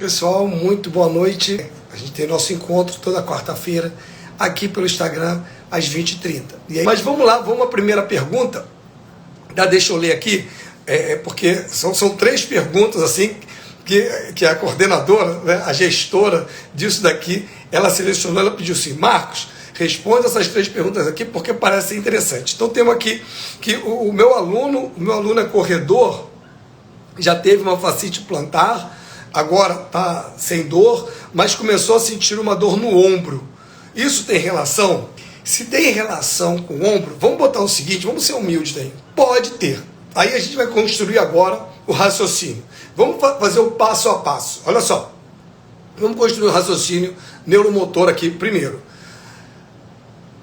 Pessoal, muito boa noite. A gente tem nosso encontro toda quarta-feira aqui pelo Instagram às 20h30. Mas vamos lá, vamos à primeira pergunta. Deixa eu ler aqui, porque são três perguntas assim que a coordenadora, né, a gestora disso daqui, ela selecionou, ela pediu assim: Marcos, responde essas três perguntas aqui porque parece interessante. Então temos aqui que o meu aluno é corredor, já teve uma fascite plantar, agora está sem dor, mas começou a sentir uma dor no ombro. Isso tem relação? Se tem relação com o ombro, vamos botar o seguinte, vamos ser humildes daí. Pode ter. Aí a gente vai construir agora o raciocínio. Vamos fazer o passo a passo. Olha só. Vamos construir o raciocínio neuromotor aqui primeiro.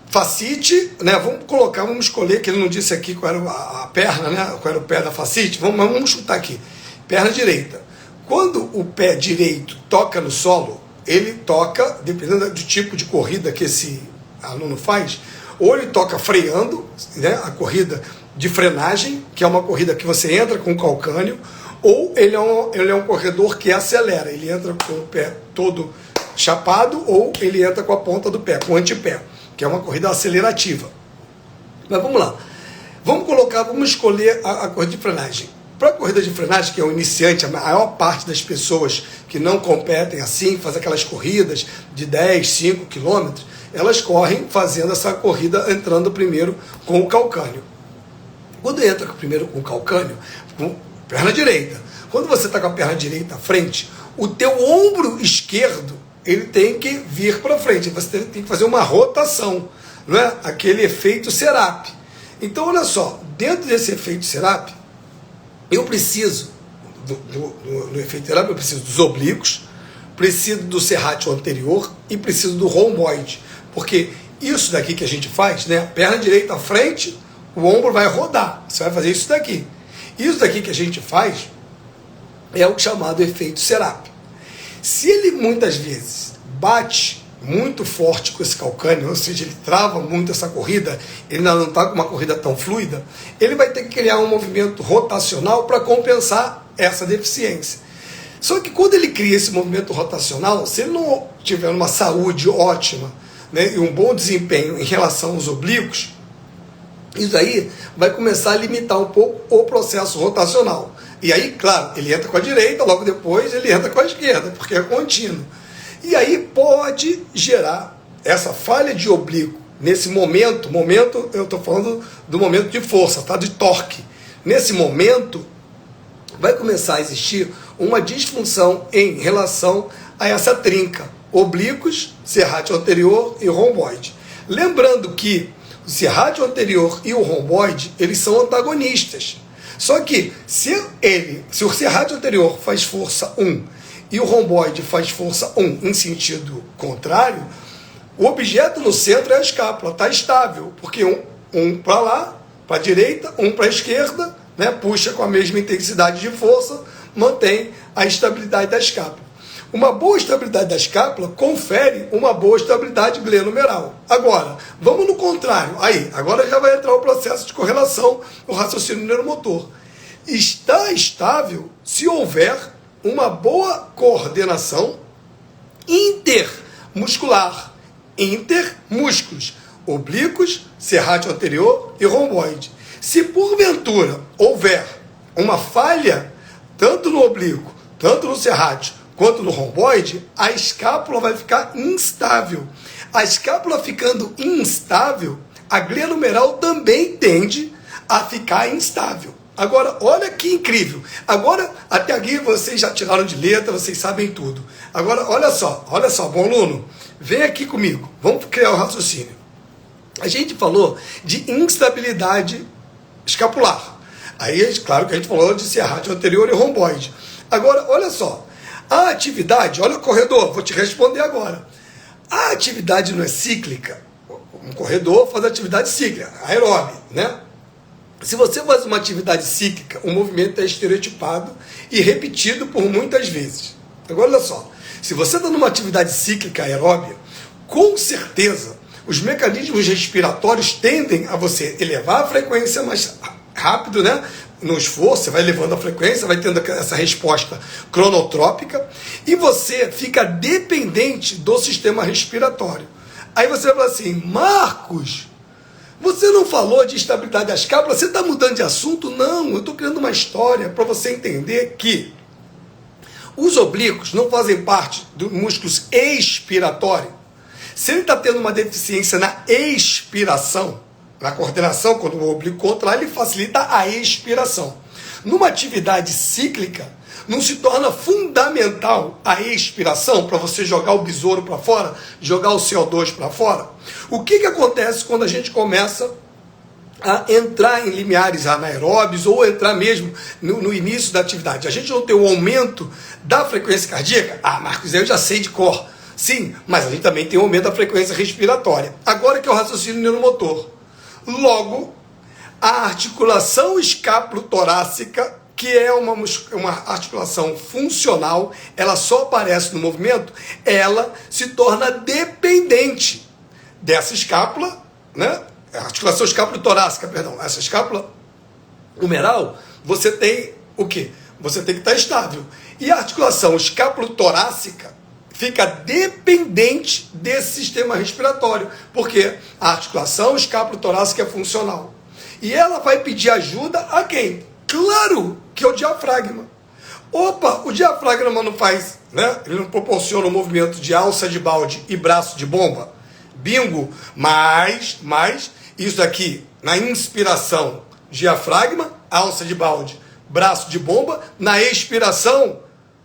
Fascite, né? Vamos escolher, que ele não disse aqui qual era a perna, né? Qual era o pé da fascite. Vamos chutar aqui. Perna direita. Quando o pé direito toca no solo, ele toca, dependendo do tipo de corrida que esse aluno faz, ou ele toca freando, né, a corrida de frenagem, que é uma corrida que você entra com o calcânio, ou ele é um corredor que acelera, ele entra com o pé todo chapado, ou ele entra com a ponta do pé, com o antepé, que é uma corrida acelerativa. Mas vamos lá, vamos escolher a corrida de frenagem. Para a corrida de frenagem, que é um iniciante, a maior parte das pessoas que não competem assim, faz aquelas corridas de 10, 5 quilômetros, elas correm fazendo essa corrida entrando primeiro com o calcânio. Quando entra primeiro com o calcânio, com perna direita, quando você está com a perna direita à frente, o teu ombro esquerdo ele tem que vir para frente, você tem que fazer uma rotação, não é? Aquele efeito Serap. Então, olha só, dentro desse efeito Serap, eu preciso do efeito Serap, eu preciso dos oblíquos, preciso do serrátil anterior e preciso do romboide. Porque isso daqui que a gente faz, né? Perna direita à frente, o ombro vai rodar. Você vai fazer isso daqui. Isso daqui que a gente faz é o chamado efeito Serap. Se ele muitas vezes bate muito forte com esse calcânio, ou seja, ele trava muito essa corrida, ele não está com uma corrida tão fluida, ele vai ter que criar um movimento rotacional para compensar essa deficiência. Só que quando ele cria esse movimento rotacional, se ele não tiver uma saúde ótima, né, e um bom desempenho em relação aos oblíquos, isso aí vai começar a limitar um pouco o processo rotacional. E aí, claro, ele entra com a direita, logo depois ele entra com a esquerda, porque é contínuo. E aí pode gerar essa falha de oblíquo. Nesse momento, eu estou falando do momento de força, tá? De torque. Nesse momento, vai começar a existir uma disfunção em relação a essa trinca. Oblíquos, serrátil anterior e romboide. Lembrando que o serrátil anterior e o romboide, eles são antagonistas. Só que se o serrátil anterior faz força 1 e o romboide faz força 1 em sentido contrário, o objeto no centro é a escápula, está estável, porque um para lá, para a direita, um para a esquerda, né, puxa com a mesma intensidade de força, mantém a estabilidade da escápula. Uma boa estabilidade da escápula confere uma boa estabilidade glenumeral. Agora, vamos no contrário. Aí, agora já vai entrar o processo de correlação, o raciocínio neuromotor. Está estável se houver uma boa coordenação intermuscular, intermúsculos, oblíquos, serrátil anterior e romboide. Se porventura houver uma falha, tanto no oblíquo, tanto no serrátil, quanto no romboide, a escápula vai ficar instável. A escápula ficando instável, a glenumeral também tende a ficar instável. Agora, olha que incrível. Agora, até aqui vocês já tiraram de letra, vocês sabem tudo. Agora, olha só, bom aluno, vem aqui comigo, vamos criar o raciocínio. A gente falou de instabilidade escapular. Aí, claro que a gente falou de serrátil anterior e romboide. Agora, olha só, a atividade, olha o corredor, vou te responder agora. A atividade não é cíclica. Um corredor faz atividade cíclica, aeróbica, né? Se você faz uma atividade cíclica, o movimento é estereotipado e repetido por muitas vezes. Agora, olha só, se você está numa atividade cíclica aeróbica, com certeza os mecanismos respiratórios tendem a você elevar a frequência mais rápido, né? no esforço, você vai levando a frequência, vai tendo essa resposta cronotrópica e você fica dependente do sistema respiratório. Aí você vai falar assim, Marcos, você não falou de estabilidade das cápsulas, você está mudando de assunto? Não, eu estou criando uma história para você entender que os oblíquos não fazem parte dos músculos expiratórios. Se ele está tendo uma deficiência na expiração, na coordenação, quando o oblíquo contrai, ele facilita a expiração. Numa atividade cíclica, não se torna fundamental a expiração para você jogar o besouro para fora, jogar o CO2 para fora? O que acontece quando a gente começa a entrar em limiares anaeróbios ou entrar mesmo no início da atividade? A gente não tem o aumento da frequência cardíaca? Ah, Marcos, eu já sei de cor. Sim, mas a gente também tem o aumento da frequência respiratória. Agora que é o raciocínio neuromotor. Logo, a articulação escápulo-torácica, que é uma articulação funcional, ela só aparece no movimento, ela se torna dependente dessa escápula, né? A articulação escápulo-torácica, perdão, essa escápula humeral, você tem o quê? Você tem que estar estável. E a articulação escápulo-torácica fica dependente desse sistema respiratório, porque a articulação escápulo-torácica é funcional. E ela vai pedir ajuda a quem? Claro que é o diafragma. Opa, o diafragma não faz, né? Ele não proporciona o movimento de alça de balde e braço de bomba. Bingo! Mas isso daqui, na inspiração, diafragma, alça de balde, braço de bomba. Na expiração,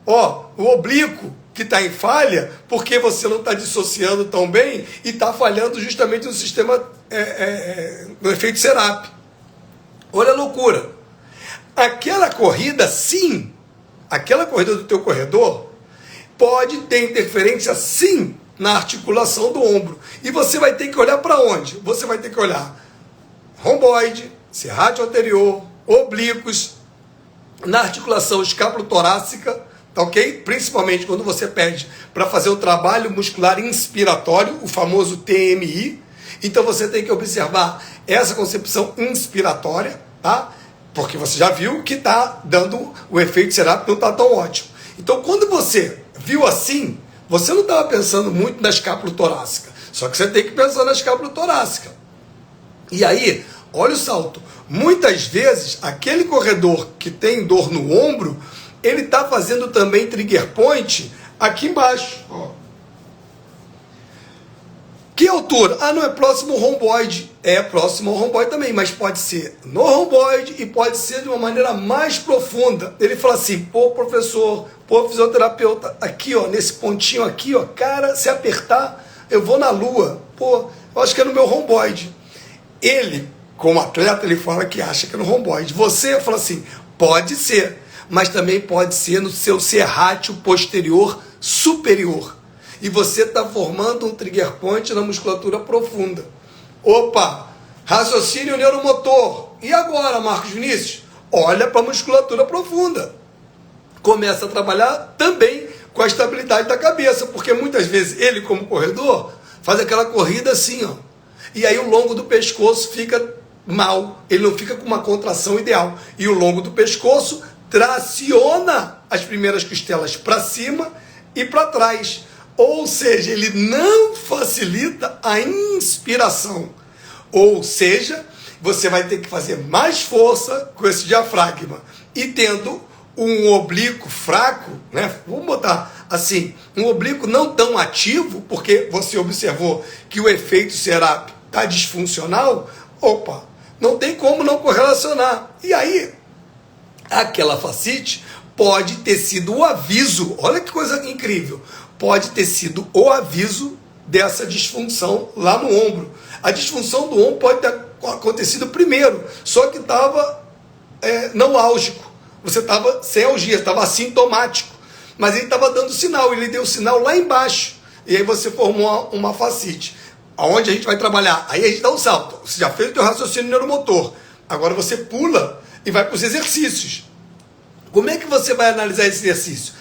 o oblíquo, que está em falha, porque você não está dissociando tão bem e está falhando justamente no sistema, no efeito Serap. Olha a loucura. Aquela corrida, sim, aquela corrida do teu corredor pode ter interferência, sim, na articulação do ombro. E você vai ter que olhar para onde? Você vai ter que olhar romboide, serrátil anterior, oblíquos, na articulação escápulo-torácica, tá ok? Principalmente quando você pede para fazer o trabalho muscular inspiratório, o famoso TMI. Então você tem que observar essa concepção inspiratória, tá? Porque você já viu que está dando o efeito Serap, não está tão ótimo. Então quando você viu assim, você não estava pensando muito na escápula torácica, só que você tem que pensar na escápula torácica. E aí, olha o salto. Muitas vezes, aquele corredor que tem dor no ombro, ele está fazendo também trigger point aqui embaixo. Ó. Que altura? Ah, não é próximo ao romboide. É próximo ao romboide também, mas pode ser no romboide e pode ser de uma maneira mais profunda. Ele fala assim, pô, professor, pô, fisioterapeuta, aqui, ó, nesse pontinho aqui, ó, cara, se apertar, eu vou na lua. Pô, eu acho que é no meu romboide. Ele, como atleta, ele fala que acha que é no romboide. Você fala assim, pode ser, mas também pode ser no seu serrátil posterior superior. E você está formando um trigger point na musculatura profunda. Opa, raciocínio neuromotor. E agora, Marcos Vinícius? Olha para a musculatura profunda. Começa a trabalhar também com a estabilidade da cabeça, porque muitas vezes ele, como corredor, faz aquela corrida assim, ó. E aí o longo do pescoço fica mal, ele não fica com uma contração ideal. E o longo do pescoço traciona as primeiras costelas para cima e para trás. Ou seja, ele não facilita a inspiração. Ou seja, você vai ter que fazer mais força com esse diafragma. E tendo um oblíquo fraco, né? Vamos botar assim, um oblíquo não tão ativo, porque você observou que o efeito Serap está disfuncional, opa, não tem como não correlacionar. E aí, aquela fascite pode ter sido o aviso, olha que coisa incrível, pode ter sido o aviso dessa disfunção lá no ombro. A disfunção do ombro pode ter acontecido primeiro, só que estava não álgico, você estava sem algia, estava assintomático, mas ele estava dando sinal, ele deu sinal lá embaixo, e aí você formou uma fascite. Aonde a gente vai trabalhar? Aí a gente dá um salto, você já fez o teu raciocínio neuromotor, agora você pula e vai para os exercícios. Como é que você vai analisar esse exercício?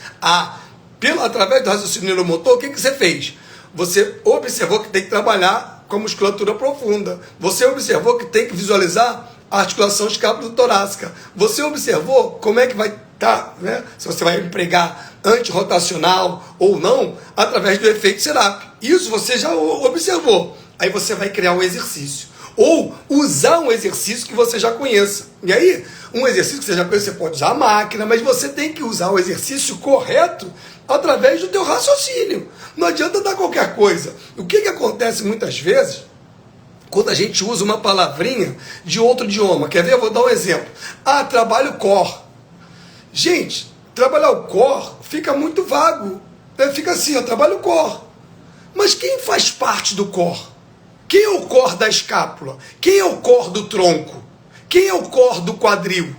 Através do raciocínio neuromotor, o que você fez? Você observou que tem que trabalhar com a musculatura profunda. Você observou que tem que visualizar a articulação escápulo-torácica. Você observou como é que vai estar, né? Se você vai empregar antirrotacional ou não, através do efeito Serap. Isso você já observou. Aí você vai criar um exercício. Ou usar um exercício que você já conheça. E aí, um exercício que você já conhece, você pode usar a máquina, mas você tem que usar o exercício correto através do teu raciocínio. Não adianta dar qualquer coisa. O que acontece muitas vezes quando a gente usa uma palavrinha de outro idioma? Quer ver? Eu vou dar um exemplo. Trabalho core. Gente, trabalhar o core fica muito vago. Fica assim, trabalho core. Mas quem faz parte do core? Quem é o core da escápula? Quem é o core do tronco? Quem é o core do quadril?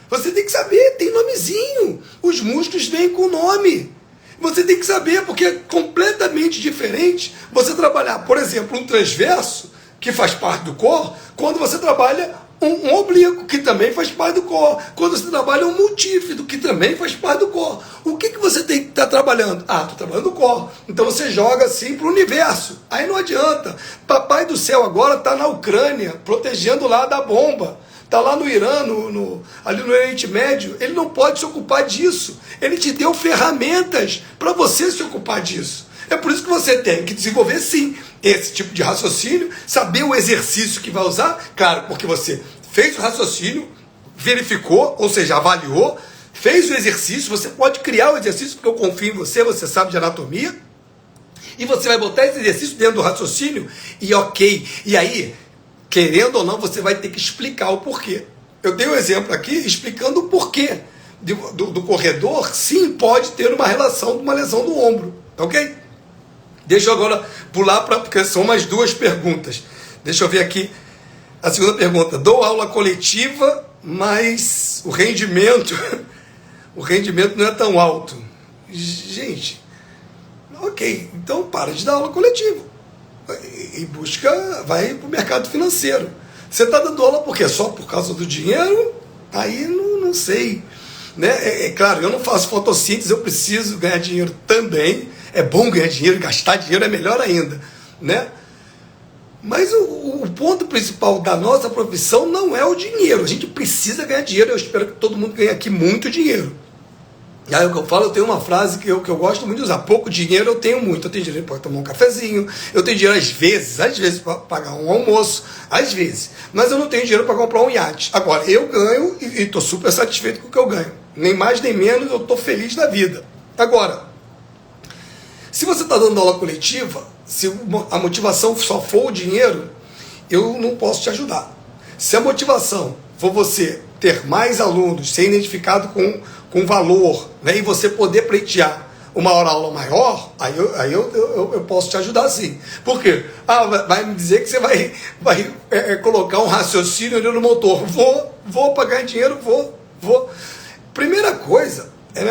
Você tem que saber, tem nomezinho. Os músculos vêm com nome. Você tem que saber, porque é completamente diferente você trabalhar, por exemplo, um transverso, que faz parte do core, quando você trabalha um oblíquo, que também faz parte do core. Quando você trabalha um multífido, que também faz parte do core. O que você tem que estar trabalhando? Estou trabalhando o core. Então você joga assim para o universo. Aí não adianta. Papai do céu agora está na Ucrânia, protegendo lá da bomba. Está lá no Irã, ali no Oriente Médio. Ele não pode se ocupar disso. Ele te deu ferramentas para você se ocupar disso. É por isso que você tem que desenvolver, sim, esse tipo de raciocínio, saber o exercício que vai usar, claro, porque você fez o raciocínio, verificou, ou seja, avaliou, fez o exercício, você pode criar o exercício, porque eu confio em você, você sabe de anatomia, e você vai botar esse exercício dentro do raciocínio, e ok, e aí, querendo ou não, você vai ter que explicar o porquê. Eu dei um exemplo aqui explicando o porquê do corredor, sim, pode ter uma relação de uma lesão do ombro, ok? Deixa eu agora pular, porque são mais duas perguntas. Deixa eu ver aqui a segunda pergunta. Dou aula coletiva, mas o rendimento não é tão alto. Gente, ok, então para de dar aula coletiva. E vai para o mercado financeiro. Você está dando aula por quê? Só por causa do dinheiro? Aí não sei. Né? É claro, eu não faço fotossíntese, eu preciso ganhar dinheiro também. É bom ganhar dinheiro, gastar dinheiro é melhor ainda, né? Mas o ponto principal da nossa profissão não é o dinheiro. A gente precisa ganhar dinheiro. Eu espero que todo mundo ganhe aqui muito dinheiro. E aí o que eu falo, eu tenho uma frase que eu gosto muito de usar. Pouco dinheiro eu tenho muito. Eu tenho dinheiro para tomar um cafezinho. Eu tenho dinheiro às vezes para pagar um almoço. Às vezes. Mas eu não tenho dinheiro para comprar um iate. Agora, eu ganho e estou super satisfeito com o que eu ganho. Nem mais nem menos, eu estou feliz da vida. Agora, se você está dando aula coletiva, se a motivação só for o dinheiro, eu não posso te ajudar. Se a motivação for você ter mais alunos, ser identificado com valor, né, e você poder pleitear uma hora-aula maior, aí eu posso te ajudar sim. Por quê? Vai me dizer que você vai colocar um raciocínio ali no motor. Vou pagar dinheiro, vou. Primeira coisa,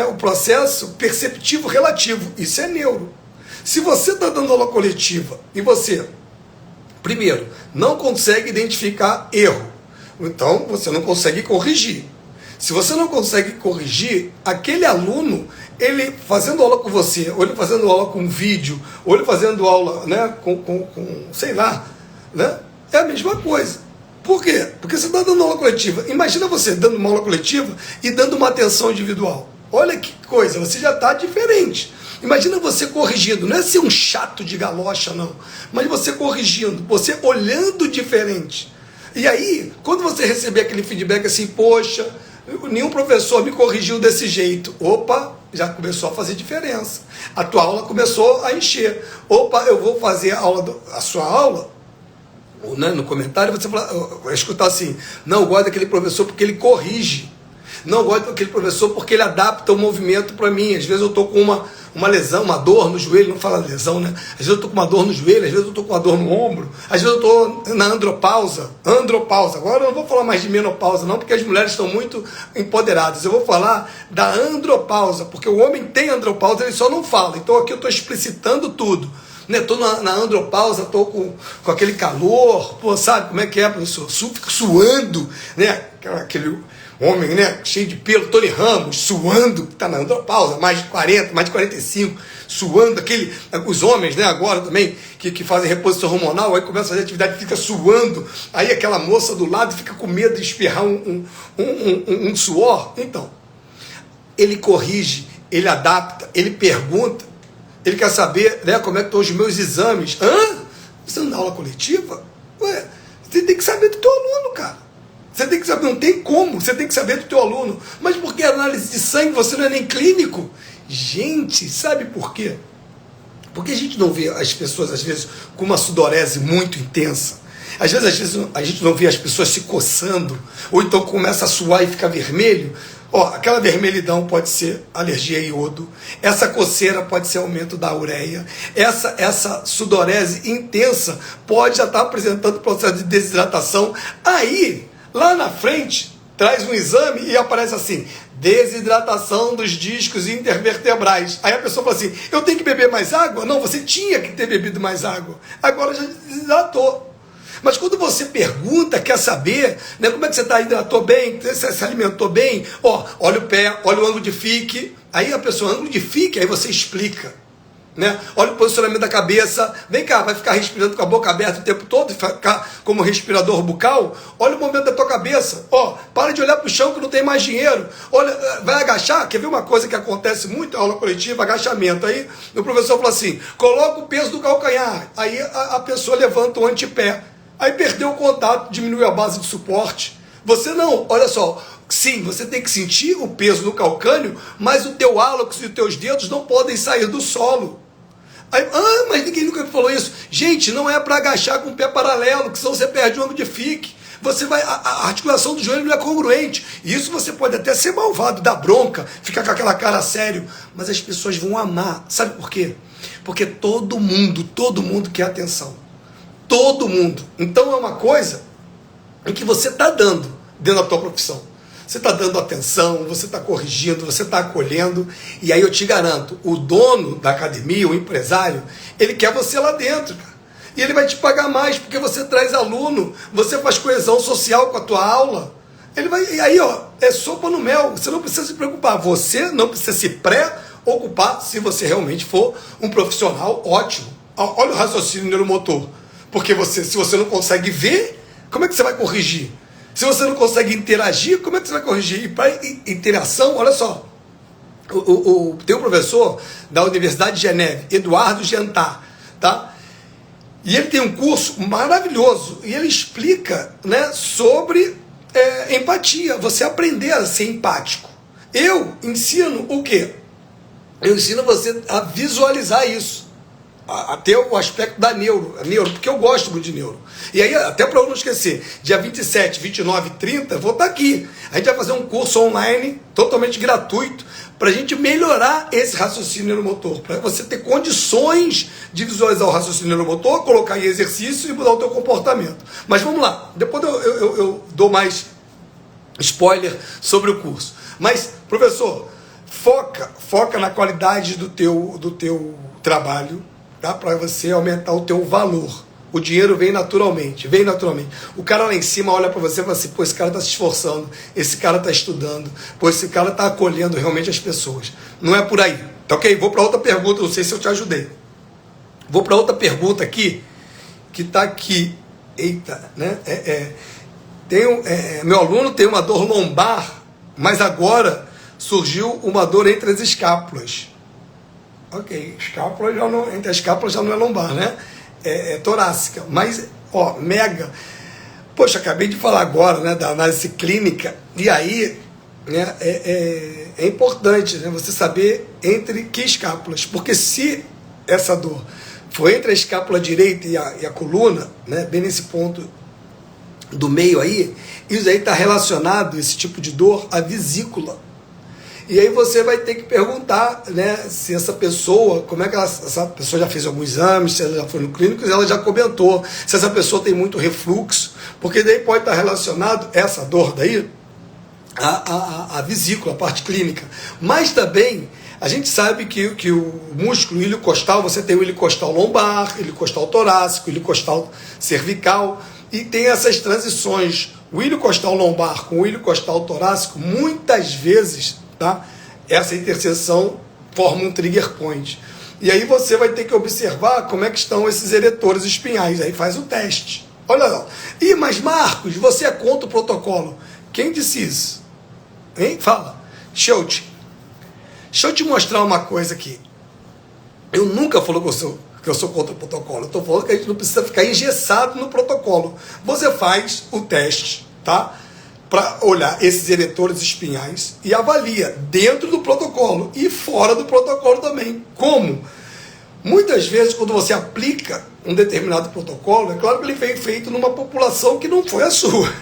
o processo perceptivo relativo. Isso é neuro. Se você está dando aula coletiva e você, primeiro, não consegue identificar erro, então você não consegue corrigir. Se você não consegue corrigir, aquele aluno, ele fazendo aula com você, ou ele fazendo aula com vídeo, ou ele fazendo aula, né, com sei lá, né, é a mesma coisa. Por quê? Porque você está dando aula coletiva. Imagina você dando uma aula coletiva e dando uma atenção individual. Olha que coisa, você já está diferente. Imagina você corrigindo, não é ser um chato de galocha, não, mas você corrigindo, você olhando diferente. E aí, quando você receber aquele feedback assim, poxa, nenhum professor me corrigiu desse jeito. Opa, já começou a fazer diferença. A tua aula começou a encher. Opa, eu vou fazer a sua aula, né, no comentário você vai escutar assim, não, eu gosto daquele professor porque ele corrige. Não gosto daquele professor porque ele adapta o movimento para mim. Às vezes eu estou com uma lesão, uma dor no joelho, não fala lesão, né? Às vezes eu estou com uma dor no joelho, às vezes eu estou com uma dor no ombro, às vezes eu estou na andropausa. Agora eu não vou falar mais de menopausa, não, porque as mulheres estão muito empoderadas. Eu vou falar da andropausa, porque o homem tem andropausa, ele só não fala. Então aqui eu estou explicitando tudo. Estou na andropausa, estou com aquele calor, pô, sabe como é que é, professor? Fico suando, né? homem, né, cheio de pelo, Tony Ramos, suando, que está na andropausa, mais de 40, mais de 45, suando, os homens, né, agora também, que fazem reposição hormonal, aí começa a fazer atividade, fica suando, aí aquela moça do lado fica com medo de espirrar um suor. Então, ele corrige, ele adapta, ele pergunta, ele quer saber, né, como é que estão os meus exames. Você não dá aula coletiva? Ué, você tem que saber do teu aluno, cara. Você tem que saber, não tem como, você tem que saber do teu aluno. Mas por que análise de sangue, você não é nem clínico? Gente, sabe por quê? Porque a gente não vê as pessoas, às vezes, com uma sudorese muito intensa. Às vezes a gente não vê as pessoas se coçando, ou então começa a suar e fica vermelho. Aquela vermelhidão pode ser alergia a iodo, essa coceira pode ser aumento da ureia, essa sudorese intensa pode já estar apresentando processo de desidratação. Aí, lá na frente, traz um exame e aparece assim, desidratação dos discos intervertebrais. Aí a pessoa fala assim, eu tenho que beber mais água? Não, você tinha que ter bebido mais água, agora já desidratou. Mas quando você pergunta, quer saber, né, como é que você está, hidratou bem, você se alimentou bem, olha o pé, olha o ângulo de fique, aí a pessoa, ângulo de fique, aí você explica, né? Olha o posicionamento da cabeça, vem cá, vai ficar respirando com a boca aberta o tempo todo, ficar como respirador bucal? Olha o movimento da tua cabeça, para de olhar para o chão que não tem mais dinheiro, olha, vai agachar, quer ver uma coisa que acontece muito, aula coletiva, agachamento, aí o professor fala assim, coloca o peso do calcanhar, aí a pessoa levanta o antepé, aí perdeu o contato, diminuiu a base de suporte. Você não, olha só, sim, você tem que sentir o peso no calcâneo, mas o teu hálux e os teus dedos não podem sair do solo. Aí, mas ninguém nunca me falou isso. Gente, não é para agachar com o pé paralelo, que senão você perde o ângulo de fique. Você vai, a articulação do joelho não é congruente. Isso você pode até ser malvado, dar bronca, ficar com aquela cara sério, mas as pessoas vão amar. Sabe por quê? Porque todo mundo quer atenção. Todo mundo. Então é uma coisa em que você está dando dentro da tua profissão. Você está dando atenção, você está corrigindo, você está acolhendo. E aí eu te garanto, o dono da academia, o empresário, ele quer você lá dentro, cara. E ele vai te pagar mais, porque você traz aluno, você faz coesão social com a tua aula. Ele vai, e aí, é sopa no mel. Você não precisa se preocupar. Você não precisa se preocupar se você realmente for um profissional ótimo. Olha o raciocínio neuromotor. Porque se você não consegue ver, como é que você vai corrigir? Se você não consegue interagir, como é que você vai corrigir? E para interação, olha só, tem um professor da Universidade de Geneve, Eduardo Gentar, tá? E ele tem um curso maravilhoso, e ele explica, né, sobre empatia, você aprender a ser empático. Eu ensino o quê? Eu ensino você a visualizar isso. Até o aspecto da neuro, porque eu gosto muito de neuro. E aí, até para eu não esquecer, dia 27, 29 e 30, vou estar aqui. A gente vai fazer um curso online, totalmente gratuito, para a gente melhorar esse raciocínio neuromotor, para você ter condições de visualizar o raciocínio neuromotor, colocar em exercício e mudar o teu comportamento. Mas vamos lá, depois eu dou mais spoiler sobre o curso. Mas, professor, foca na qualidade do teu trabalho, tá? Para você aumentar o teu valor. O dinheiro vem naturalmente. O cara lá em cima olha para você e fala assim, pô, esse cara está se esforçando, esse cara está estudando, pô, esse cara está acolhendo realmente as pessoas. Não é por aí, tá ok? Vou para outra pergunta, não sei se eu te ajudei. Vou para outra pergunta aqui, que está aqui. Eita, né? Meu aluno tem uma dor lombar, mas agora surgiu uma dor entre as escápulas. Ok, entre as escápulas já não é lombar, né? É torácica, mas, mega. Poxa, acabei de falar agora, né, da análise clínica, e aí, né, é importante, né, você saber entre que escápulas, porque se essa dor for entre a escápula direita e a coluna, né, bem nesse ponto do meio aí, isso aí está relacionado, esse tipo de dor, à vesícula. E aí você vai ter que perguntar, né, se essa pessoa, como é que essa pessoa já fez alguns exames, se ela já foi no clínico, se ela já comentou, se essa pessoa tem muito refluxo, porque daí pode estar relacionado, essa dor daí, a vesícula, a parte clínica. Mas também, a gente sabe que o músculo ilho costal, você tem o ilho costal lombar, ilho costal torácico, ilho costal cervical, e tem essas transições, o ilho costal lombar com o ilho costal torácico, muitas vezes, tá? Essa interseção forma um trigger point. E aí você vai ter que observar como é que estão esses eretores espinhais, aí faz o teste. Olha lá. Ih, mas Marcos, você é contra o protocolo. Quem disse isso? Hein? Fala. Deixa eu te mostrar uma coisa aqui. Eu nunca falo que eu sou contra o protocolo. Eu estou falando que a gente não precisa ficar engessado no protocolo. Você faz o teste, tá? Para olhar esses eretores espinhais e avalia dentro do protocolo e fora do protocolo também. Como? Muitas vezes, quando você aplica um determinado protocolo, é claro que ele foi feito numa população que não foi a sua.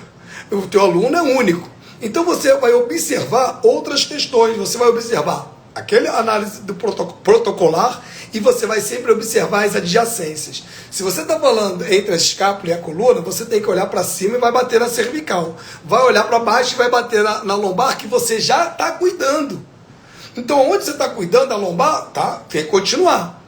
O teu aluno é único. Então você vai observar outras questões, você vai observar aquela análise do protocolar e você vai sempre observar as adjacências. Se você está falando entre a escápula e a coluna, você tem que olhar para cima e vai bater na cervical. Vai olhar para baixo e vai bater na lombar, que você já está cuidando. Então, onde você está cuidando da lombar, tá? Tem que continuar.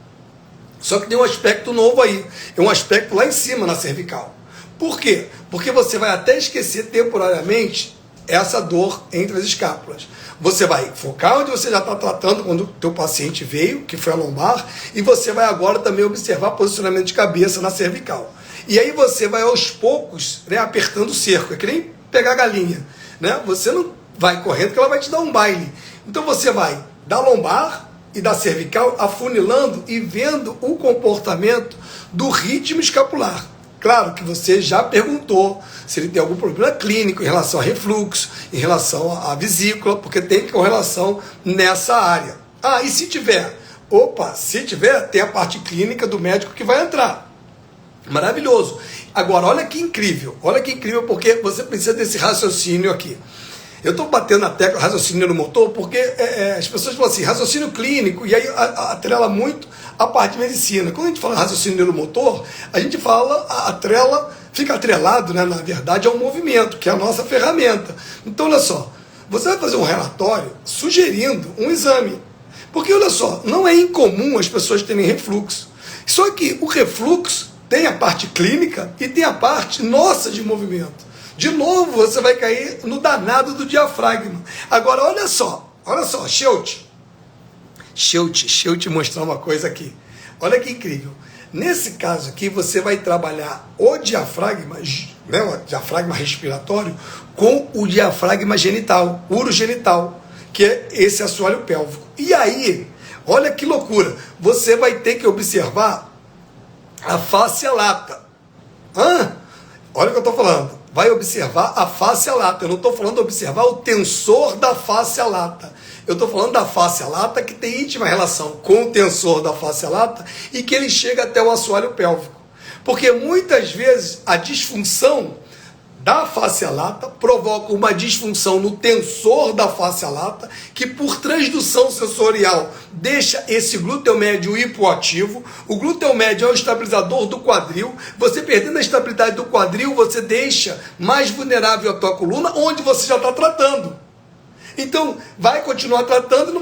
Só que tem um aspecto novo aí. É um aspecto lá em cima, na cervical. Por quê? Porque você vai até esquecer temporariamente essa dor entre as escápulas. Você vai focar onde você já está tratando quando o teu paciente veio, que foi a lombar, e você vai agora também observar posicionamento de cabeça na cervical. E aí você vai aos poucos, né, apertando o cerco. É que nem pegar a galinha, né? Você não vai correndo que ela vai te dar um baile. Então você vai da lombar e da cervical afunilando e vendo o comportamento do ritmo escapular. Claro que você já perguntou se ele tem algum problema clínico em relação a refluxo, em relação à vesícula, porque tem correlação nessa área. Ah, e se tiver? Opa, se tiver, tem a parte clínica do médico que vai entrar. Maravilhoso. Agora, olha que incrível porque você precisa desse raciocínio aqui. Eu estou batendo na tecla raciocínio no motor porque as pessoas falam assim, raciocínio clínico, e aí atrela muito a parte de medicina. Quando a gente fala raciocínio neuromotor, a gente fala, fica atrelado, né, na verdade, ao movimento, que é a nossa ferramenta. Então, olha só, você vai fazer um relatório sugerindo um exame. Porque, olha só, não é incomum as pessoas terem refluxo. Só que o refluxo tem a parte clínica e tem a parte nossa de movimento. De novo, você vai cair no danado do diafragma. Agora, olha só, deixa eu te mostrar uma coisa aqui. Olha que incrível. Nesse caso aqui, você vai trabalhar o diafragma, né, o diafragma respiratório, com o diafragma genital, urogenital, que é esse assoalho pélvico. E aí, olha que loucura, você vai ter que observar a fáscia lata. Olha o que eu estou falando. Vai observar a fáscia lata. Eu não estou falando de observar o tensor da fáscia lata. Eu estou falando da fáscia lata que tem íntima relação com o tensor da fáscia lata e que ele chega até o assoalho pélvico. Porque muitas vezes a disfunção da fáscia lata provoca uma disfunção no tensor da fáscia lata que, por transdução sensorial, deixa esse glúteo médio hipoativo. O glúteo médio é o estabilizador do quadril. Você perdendo a estabilidade do quadril, você deixa mais vulnerável a tua coluna, onde você já está tratando. Então, vai continuar tratando e não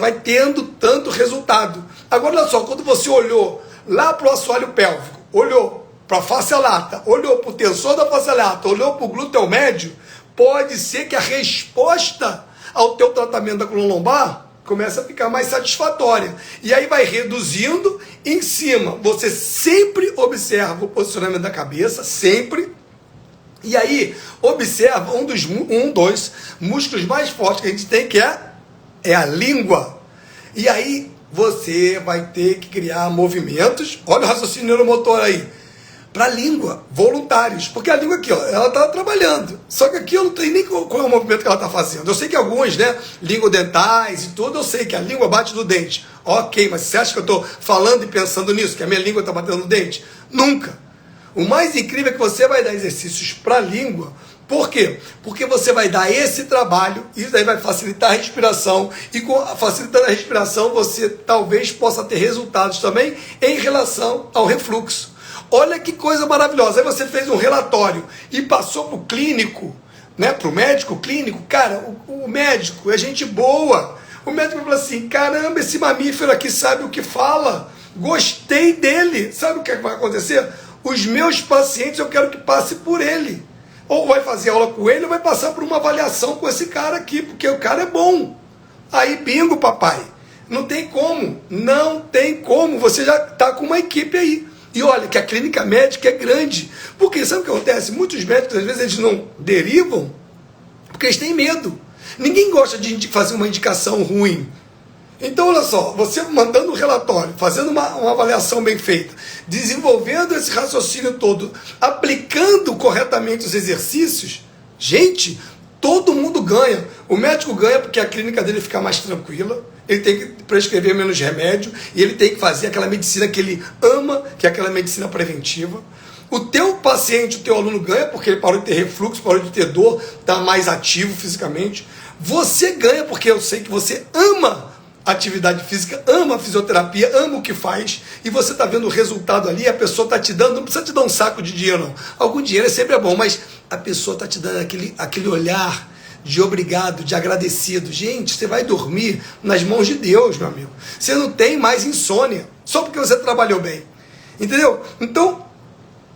vai tendo tanto resultado. Agora, olha só, quando você olhou lá para o assoalho pélvico, olhou para a fáscia lata, olhou para o tensor da fáscia lata, olhou para o glúteo médio, pode ser que a resposta ao teu tratamento da coluna lombar comece a ficar mais satisfatória. E aí vai reduzindo em cima. Você sempre observa o posicionamento da cabeça, sempre. E aí observa um dos músculos mais fortes que a gente tem, que é a língua. E aí você vai ter que criar movimentos, olha o raciocínio neuromotor aí, para a língua, voluntários. Porque a língua aqui, ó, ela está trabalhando. Só que aqui eu não tenho nem qual é o movimento que ela está fazendo. Eu sei que algumas, né, dentais e tudo, eu sei que a língua bate no dente. Ok, mas você acha que eu estou falando e pensando nisso, que a minha língua está batendo no dente? Nunca. O mais incrível é que você vai dar exercícios para a língua. Por quê? Porque você vai dar esse trabalho, isso daí vai facilitar a respiração, e facilitando a respiração você talvez possa ter resultados também em relação ao refluxo. Olha que coisa maravilhosa. Aí você fez um relatório e passou para o clínico, né, para o médico clínico. Cara, o médico é gente boa. O médico falou assim, caramba, esse mamífero aqui sabe o que fala. Gostei dele. Sabe o que vai acontecer? Os meus pacientes eu quero que passe por ele. Ou vai fazer aula com ele ou vai passar por uma avaliação com esse cara aqui, porque o cara é bom. Aí, bingo, papai. Não tem como. Não tem como. Você já está com uma equipe aí. E olha que a clínica médica é grande. Porque sabe o que acontece? Muitos médicos, às vezes, eles não derivam porque eles têm medo. Ninguém gosta de fazer uma indicação ruim. Então, olha só, você mandando um relatório, fazendo uma avaliação bem feita, desenvolvendo esse raciocínio todo, aplicando corretamente os exercícios, gente, todo mundo ganha. O médico ganha porque a clínica dele fica mais tranquila, ele tem que prescrever menos remédio e ele tem que fazer aquela medicina que ele ama, que é aquela medicina preventiva. O teu paciente, o teu aluno ganha porque ele parou de ter refluxo, parou de ter dor, está mais ativo fisicamente. Você ganha porque eu sei que você ama atividade física, ama a fisioterapia, ama o que faz, e você está vendo o resultado ali, a pessoa está te dando, não precisa te dar um saco de dinheiro não, algum dinheiro sempre é bom, mas a pessoa está te dando aquele olhar de obrigado, de agradecido. Gente, você vai dormir nas mãos de Deus, meu amigo, você não tem mais insônia, só porque você trabalhou bem, entendeu? Então,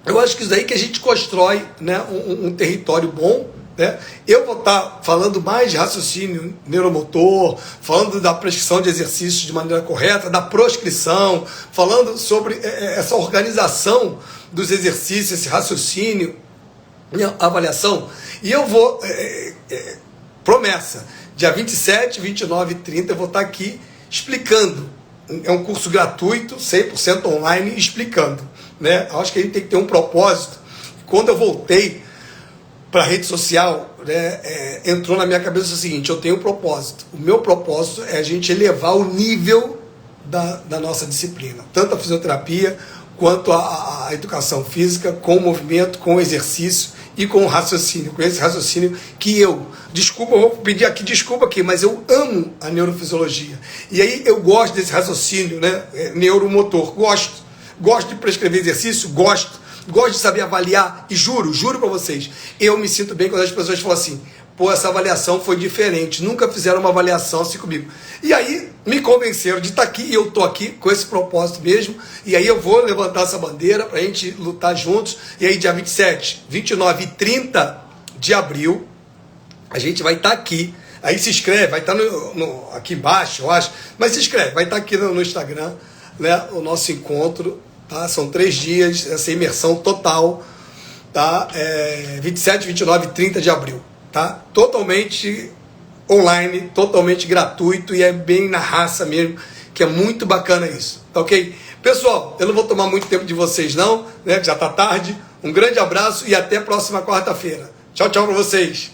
eu acho que isso aí que a gente constrói, né, um território bom, né? Eu vou estar falando mais de raciocínio neuromotor, falando da prescrição de exercícios de maneira correta, da proscrição, falando sobre essa organização dos exercícios, esse raciocínio, avaliação. E eu vou, promessa, dia 27, 29 e 30, eu vou estar aqui explicando. É um curso gratuito, 100% online, explicando, né? Eu acho que a gente tem que ter um propósito. Quando eu voltei para a rede social, né, entrou na minha cabeça o seguinte: eu tenho um propósito. O meu propósito é a gente elevar o nível da nossa disciplina, tanto a fisioterapia quanto a educação física, com o movimento, com o exercício e com o raciocínio, com esse raciocínio que eu vou pedir aqui desculpa aqui, mas eu amo a neurofisiologia. E aí eu gosto desse raciocínio, né, neuromotor, gosto de prescrever exercício, gosto de saber avaliar, e juro para vocês, eu me sinto bem quando as pessoas falam assim: pô, essa avaliação foi diferente, nunca fizeram uma avaliação assim comigo. E aí me convenceram de estar aqui, e eu estou aqui com esse propósito mesmo, e aí eu vou levantar essa bandeira para a gente lutar juntos, e aí dia 27, 29 e 30 de abril, a gente vai estar aqui. Aí se inscreve, vai estar aqui embaixo, eu acho, mas se inscreve, vai estar aqui no Instagram, né, o nosso encontro. Tá? São 3 dias, essa imersão total, tá? 27, 29 e 30 de abril. Tá? Totalmente online, totalmente gratuito, e é bem na raça mesmo, que é muito bacana isso. Tá ok? Pessoal, eu não vou tomar muito tempo de vocês não, né? Já tá tarde. Um grande abraço e até a próxima quarta-feira. Tchau, tchau para vocês.